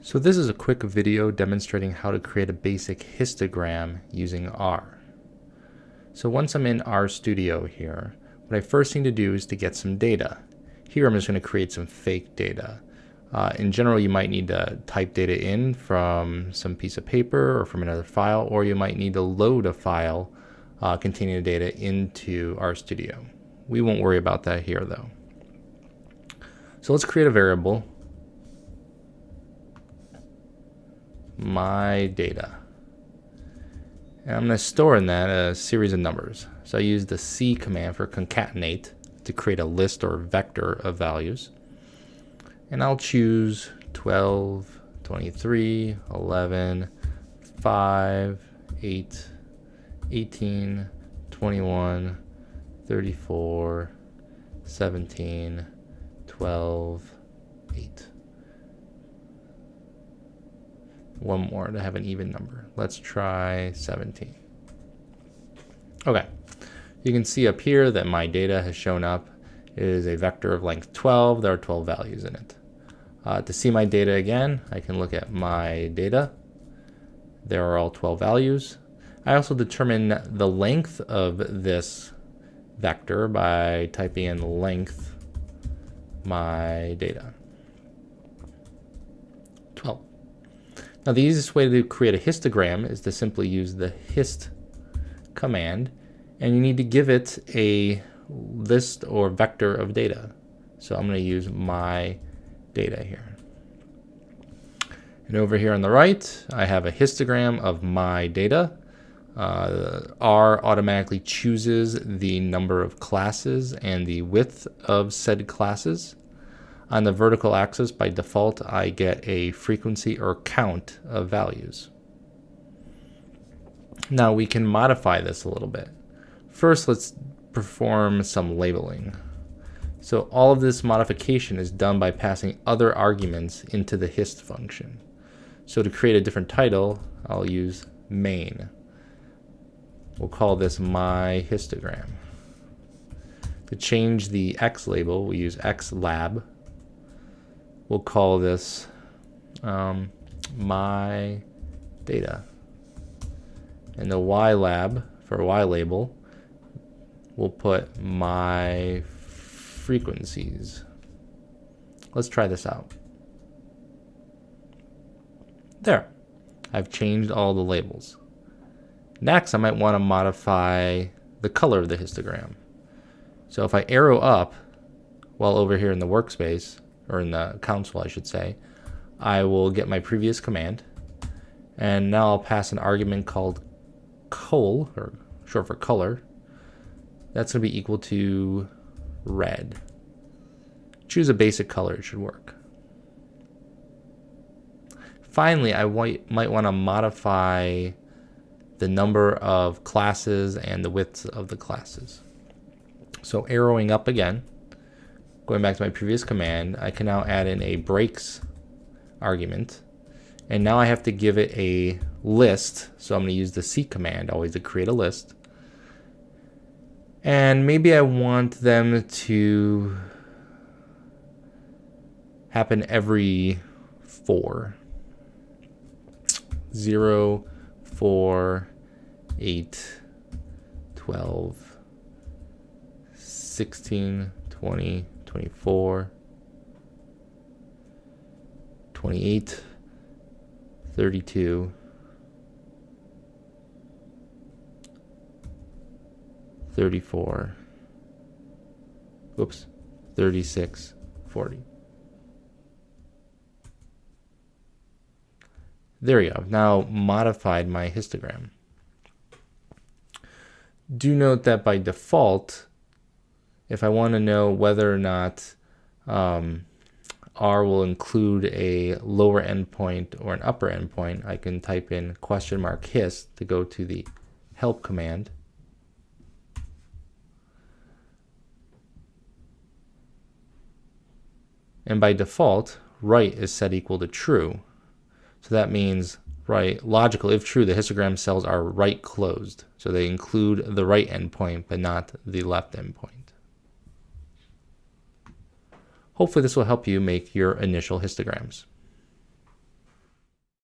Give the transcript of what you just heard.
So this is a quick video demonstrating how to create a basic histogram using R. So once I'm in RStudio here, what I first need to do is to get some data. Here I'm just going to create some fake data. In general, you might need to type data in from some piece of paper or from another file, or you might need to load a file containing the data into RStudio. We won't worry about that here though. So let's create a variable, my data. And I'm going to store in that a series of numbers. So I use the C command for concatenate to create a list or vector of values. And I'll choose 12, 23, 11, 5, 8, 18, 21, 34, 17, 12, 8. One more to have an even number. Let's try 17. Okay, you can see up here that my data has shown up. It is a vector of length 12. There are 12 values in it. To see my data again, I can look at my data. There are all 12 values. I also determine the length of this vector by typing in length my data. 12. Now the easiest way to create a histogram is to simply use the hist command, and you need to give it a list or vector of data. So I'm going to use my data here. And over here on the right, I have a histogram of my data. R automatically chooses the number of classes and the width of said classes. On the vertical axis, by default, I get a frequency or count of values. Now we can modify this a little bit. First, let's perform some labeling. So all of this modification is done by passing other arguments into the hist function. So to create a different title, I'll use main. We'll call this my histogram. To change the X label, we use xlab. We'll call this my data. And the Y lab for Y label, we'll put my frequencies. Let's try this out. There, I've changed all the labels. Next, I might want to modify the color of the histogram. So if I arrow up while over here in the workspace, or in the console I should say, I will get my previous command, and now I'll pass an argument called col, or short for color. That's going to be equal to red. Choose a basic color, it should work. Finally, I might want to modify the number of classes and the widths of the classes. So arrowing up again, going back to my previous command, I can now add in a breaks argument. And now I have to give it a list. So I'm going to use the C command always to create a list. And maybe I want them to happen every 4. 0, 4, 8, 12, 16, 20, 24, 28, 32, 34, 36, 40. There we go. I've now modified my histogram. Do note that by default, if I want to know whether or not R will include a lower endpoint or an upper endpoint, I can type in $hist to go to the help command. And by default, right is set equal to true. So that means right, logical, if true, the histogram cells are right closed. So they include the right endpoint, but not the left endpoint. Hopefully this will help you make your initial histograms.